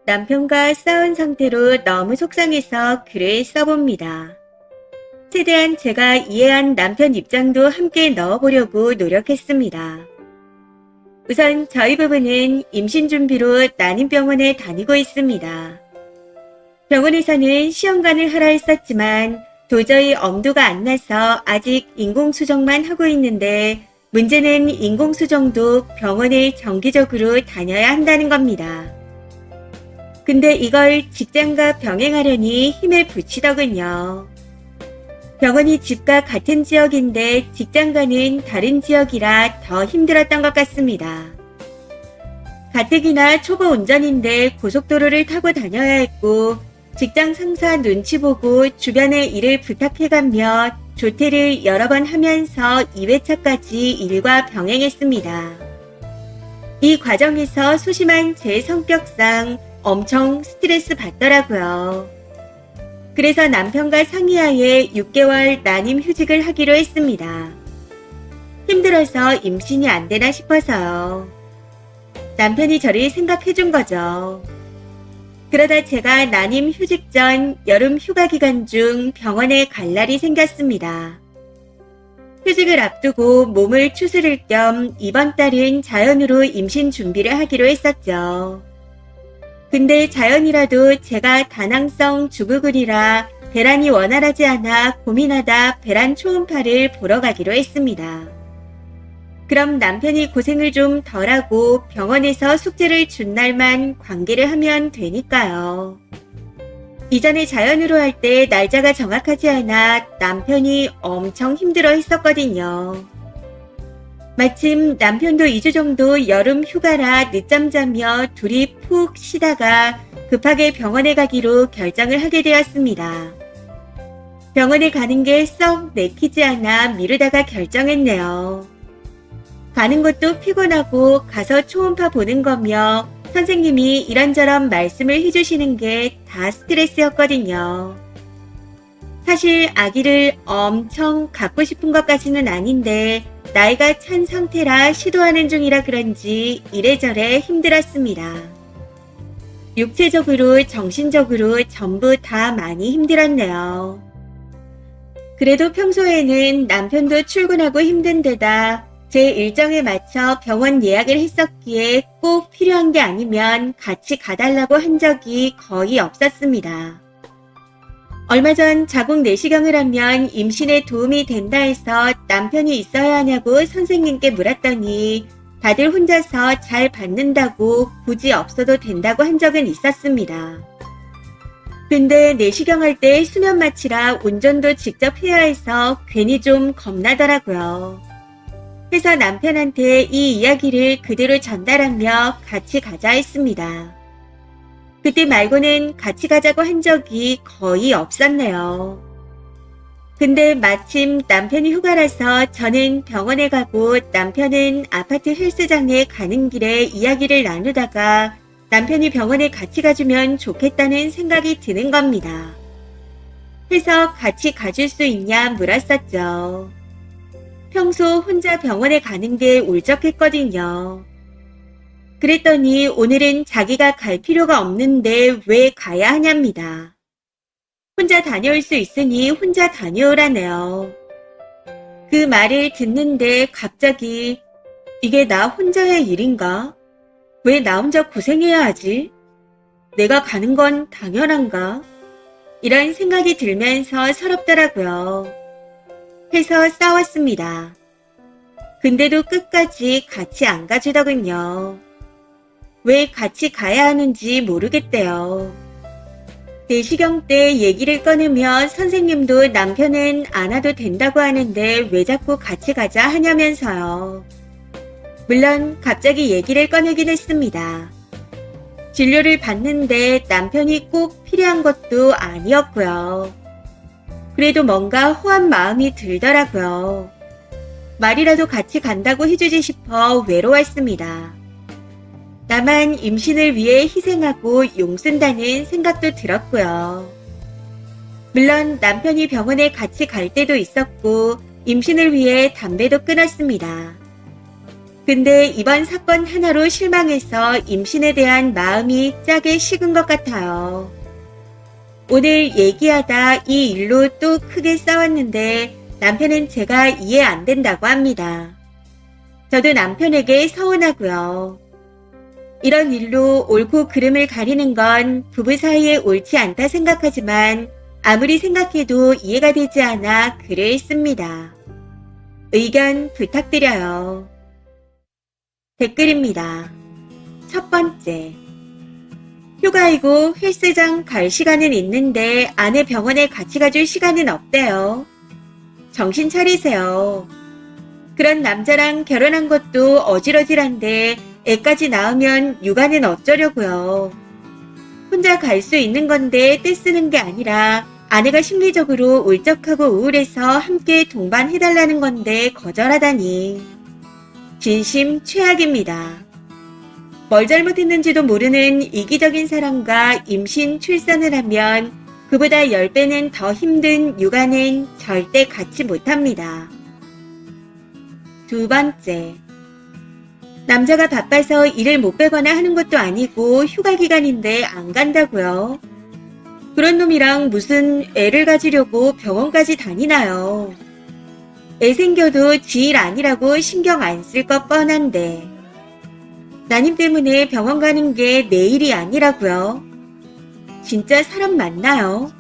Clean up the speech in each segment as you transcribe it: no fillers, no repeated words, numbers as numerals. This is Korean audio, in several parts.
남편과 싸운 상태로 너무 속상해서 글을 써봅니다. 최대한 제가 이해한 남편 입장도 함께 넣어보려고 노력했습니다. 우선 저희 부부는 임신 준비로 난임병원에 다니고 있습니다. 병원에서는 시험관을 하라 했었지만 도저히 엄두가 안 나서 아직 인공수정만 하고 있는데 문제는 인공수정도 병원을 정기적으로 다녀야 한다는 겁니다. 근데 이걸 직장과 병행하려니 힘을 붙이더군요. 병원이 집과 같은 지역인데 직장과는 다른 지역이라 더 힘들었던 것 같습니다. 가뜩이나 초보 운전인데 고속도로를 타고 다녀야 했고 직장 상사 눈치 보고 주변에 일을 부탁해가며 조퇴를 여러 번 하면서 2회차까지 일과 병행했습니다. 이 과정에서 소심한 제 성격상 엄청 스트레스 받더라고요. 그래서 남편과 상의하에 6개월 난임 휴직을 하기로 했습니다. 힘들어서 임신이 안 되나 싶어서요. 남편이 저를 생각해 준 거죠. 그러다 제가 난임 휴직 전 여름 휴가 기간 중 병원에 갈 날이 생겼습니다. 휴직을 앞두고 몸을 추스를 겸 이번 달은 자연으로 임신 준비를 하기로 했었죠. 근데 자연이라도 제가 다낭성 주부글이라 배란이 원활하지 않아 고민하다 배란 초음파를 보러 가기로 했습니다. 그럼 남편이 고생을 좀 덜하고 병원에서 숙제를 준 날만 관계를 하면 되니까요. 이전에 자연으로 할 때 날짜가 정확하지 않아 남편이 엄청 힘들어 했었거든요. 마침 남편도 2주 정도 여름 휴가라 늦잠 자며 둘이 푹 쉬다가 급하게 병원에 가기로 결정을 하게 되었습니다. 병원에 가는 게 썩 내키지 않아 미루다가 결정했네요. 가는 것도 피곤하고 가서 초음파 보는 거며 선생님이 이런저런 말씀을 해주시는 게 다 스트레스였거든요. 사실 아기를 엄청 갖고 싶은 것까지는 아닌데 나이가 찬 상태라 시도하는 중이라 그런지 이래저래 힘들었습니다. 육체적으로 정신적으로 전부 다 많이 힘들었네요. 그래도 평소에는 남편도 출근하고 힘든 데다 제 일정에 맞춰 병원 예약을 했었기에 꼭 필요한 게 아니면 같이 가달라고 한 적이 거의 없었습니다. 얼마 전 자궁 내시경을 하면 임신에 도움이 된다 해서 남편이 있어야 하냐고 선생님께 물었더니 다들 혼자서 잘 받는다고 굳이 없어도 된다고 한 적은 있었습니다. 근데 내시경할 때 수면 마취라 운전도 직접 해야 해서 괜히 좀 겁나더라고요. 그래서 남편한테 이 이야기를 그대로 전달하며 같이 가자 했습니다. 그때 말고는 같이 가자고 한 적이 거의 없었네요. 근데 마침 남편이 휴가라서 저는 병원에 가고 남편은 아파트 헬스장에 가는 길에 이야기를 나누다가 남편이 병원에 같이 가주면 좋겠다는 생각이 드는 겁니다. 해서 같이 가줄 수 있냐 물었었죠. 평소 혼자 병원에 가는 게 울적했거든요. 그랬더니 오늘은 자기가 갈 필요가 없는데 왜 가야 하냐입니다. 혼자 다녀올 수 있으니 혼자 다녀오라네요. 그 말을 듣는데 갑자기 이게 나 혼자의 일인가? 왜 나 혼자 고생해야 하지? 내가 가는 건 당연한가? 이런 생각이 들면서 서럽더라고요. 해서 싸웠습니다. 근데도 끝까지 같이 안 가주더군요. 왜 같이 가야 하는지 모르겠대요. 내시경 때 얘기를 꺼내며 선생님도 남편은 안 와도 된다고 하는데 왜 자꾸 같이 가자 하냐면서요. 물론 갑자기 얘기를 꺼내긴 했습니다. 진료를 받는데 남편이 꼭 필요한 것도 아니었고요. 그래도 뭔가 호한 마음이 들더라고요. 말이라도 같이 간다고 해주지 싶어 외로웠습니다. 나만 임신을 위해 희생하고 용쓴다는 생각도 들었고요. 물론 남편이 병원에 같이 갈 때도 있었고 임신을 위해 담배도 끊었습니다. 근데 이번 사건 하나로 실망해서 임신에 대한 마음이 짜게 식은 것 같아요. 오늘 얘기하다 이 일로 또 크게 싸웠는데 남편은 제가 이해 안 된다고 합니다. 저도 남편에게 서운하고요. 이런 일로 옳고 그름을 가리는 건 부부 사이에 옳지 않다 생각하지만 아무리 생각해도 이해가 되지 않아 글을 씁니다. 의견 부탁드려요. 댓글입니다. 첫 번째. 휴가이고 헬스장 갈 시간은 있는데 아내 병원에 같이 가줄 시간은 없대요. 정신 차리세요. 그런 남자랑 결혼한 것도 어질어질한데 애까지 낳으면 육아는 어쩌려고요. 혼자 갈 수 있는 건데 떼쓰는 게 아니라 아내가 심리적으로 울적하고 우울해서 함께 동반해달라는 건데 거절하다니. 진심 최악입니다. 뭘 잘못했는지도 모르는 이기적인 사람과 임신, 출산을 하면 그보다 10배는 더 힘든 육아는 절대 갖지 못합니다. 두 번째. 남자가 바빠서 일을 못 빼거나 하는 것도 아니고 휴가 기간인데 안 간다고요? 그런 놈이랑 무슨 애를 가지려고 병원까지 다니나요? 애 생겨도 지 일 아니라고 신경 안 쓸 것 뻔한데. 따님 때문에 병원 가는 게 내 일이 아니라고요? 진짜 사람 맞나요?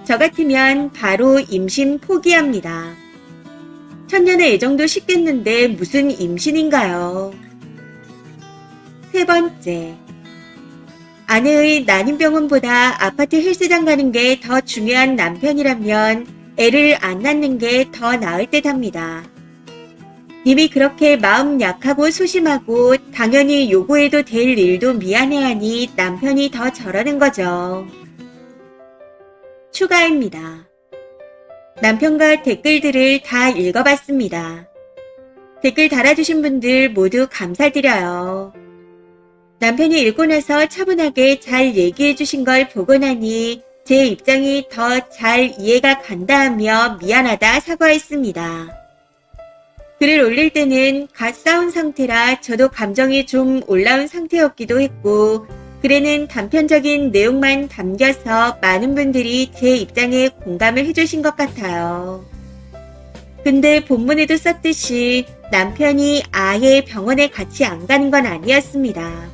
저 같으면 바로 임신 포기합니다. 천년의 애정도 식겠는데 무슨 임신인가요? 세 번째. 아내의 난임병원보다 아파트 헬스장 가는 게 더 중요한 남편이라면 애를 안 낳는 게 더 나을 듯 합니다. 이미 그렇게 마음 약하고 소심하고 당연히 요구해도 될 일도 미안해하니 남편이 더 저러는 거죠. 추가입니다. 남편과 댓글들을 다 읽어봤습니다. 댓글 달아주신 분들 모두 감사드려요. 남편이 읽고 나서 차분하게 잘 얘기해 주신 걸 보고 나니 제 입장이 더 잘 이해가 간다 하며 미안하다 사과했습니다. 글을 올릴 때는 갓 싸운 상태라 저도 감정이 좀 올라온 상태였기도 했고 글에는 단편적인 내용만 담겨서 많은 분들이 제 입장에 공감을 해주신 것 같아요. 근데 본문에도 썼듯이 남편이 아예 병원에 같이 안 가는 건 아니었습니다.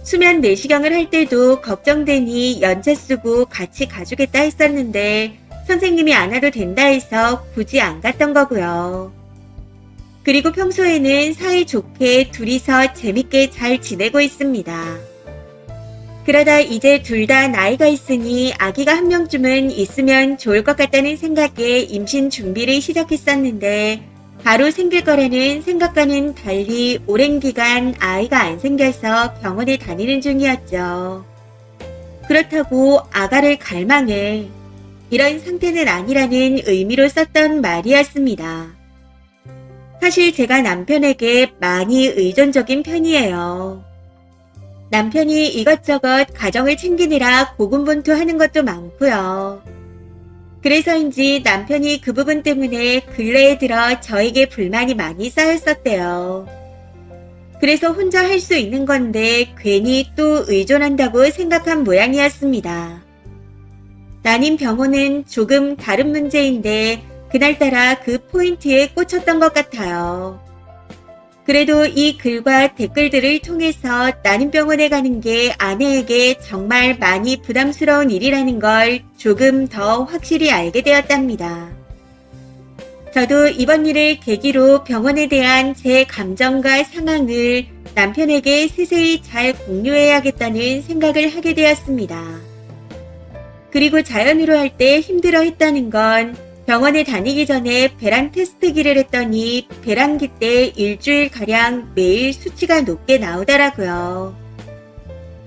수면 내시경을 할 때도 걱정되니 연차 쓰고 같이 가주겠다 했었는데 선생님이 안 와도 된다 해서 굳이 안 갔던 거고요. 그리고 평소에는 사이좋게 둘이서 재밌게 잘 지내고 있습니다. 그러다 이제 둘 다 나이가 있으니 아기가 한 명쯤은 있으면 좋을 것 같다는 생각에 임신 준비를 시작했었는데 바로 생길 거라는 생각과는 달리 오랜 기간 아이가 안 생겨서 병원에 다니는 중이었죠. 그렇다고 아가를 갈망해 이런 상태는 아니라는 의미로 썼던 말이었습니다. 사실 제가 남편에게 많이 의존적인 편이에요. 남편이 이것저것 가정을 챙기느라 고군분투하는 것도 많고요. 그래서인지 남편이 그 부분 때문에 근래에 들어 저에게 불만이 많이 쌓였었대요. 그래서 혼자 할 수 있는 건데 괜히 또 의존한다고 생각한 모양이었습니다. 난임 병원은 조금 다른 문제인데 그날따라 그 포인트에 꽂혔던 것 같아요. 그래도 이 글과 댓글들을 통해서 난임병원에 가는 게 아내에게 정말 많이 부담스러운 일이라는 걸 조금 더 확실히 알게 되었답니다. 저도 이번 일을 계기로 병원에 대한 제 감정과 상황을 남편에게 세세히 잘 공유해야겠다는 생각을 하게 되었습니다. 그리고 자연으로 할 때 힘들어 했다는 건 병원에 다니기 전에 배란 테스트기를 했더니 배란기 때 일주일가량 매일 수치가 높게 나오더라고요.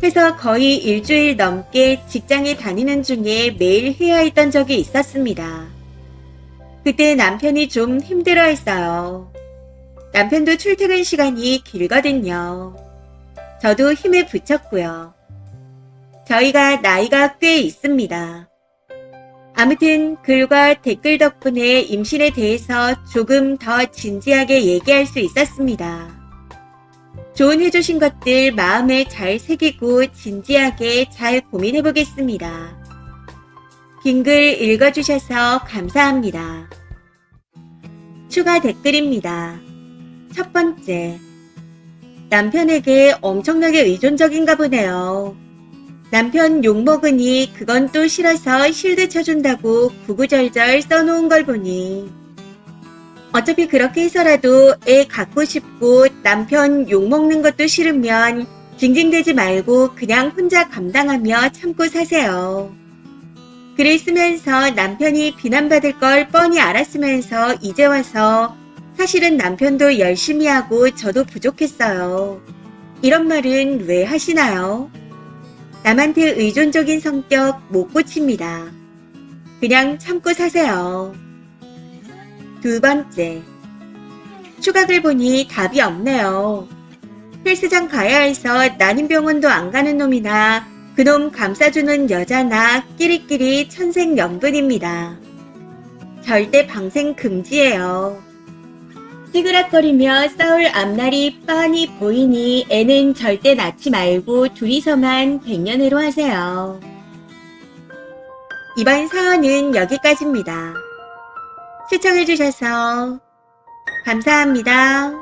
그래서 거의 일주일 넘게 직장에 다니는 중에 매일 해야 했던 적이 있었습니다. 그때 남편이 좀 힘들어했어요. 남편도 출퇴근 시간이 길거든요. 저도 힘에 부쳤고요. 저희가 나이가 꽤 있습니다. 아무튼 글과 댓글 덕분에 임신에 대해서 조금 더 진지하게 얘기할 수 있었습니다. 조언해주신 것들 마음에 잘 새기고 진지하게 잘 고민해 보겠습니다. 긴 글 읽어주셔서 감사합니다. 추가 댓글입니다. 첫 번째, 남편에게 엄청나게 의존적인가 보네요. 남편 욕먹으니 그건 또 싫어서 실드 쳐준다고 구구절절 써놓은 걸 보니 어차피 그렇게 해서라도 애 갖고 싶고 남편 욕먹는 것도 싫으면 징징대지 말고 그냥 혼자 감당하며 참고 사세요. 글을 쓰면서 남편이 비난받을 걸 뻔히 알았으면서 이제 와서 사실은 남편도 열심히 하고 저도 부족했어요. 이런 말은 왜 하시나요? 남한테 의존적인 성격 못 고칩니다. 그냥 참고 사세요. 두 번째, 추가글 보니 답이 없네요. 헬스장 가야 해서 난임병원도 안 가는 놈이나 그놈 감싸주는 여자나 끼리끼리 천생연분입니다. 절대 방생 금지예요. 찌그락거리며 싸울 앞날이 뻔히 보이니 애는 절대 낳지 말고 둘이서만 백년해로 하세요. 이번 사연은 여기까지입니다. 시청해주셔서 감사합니다.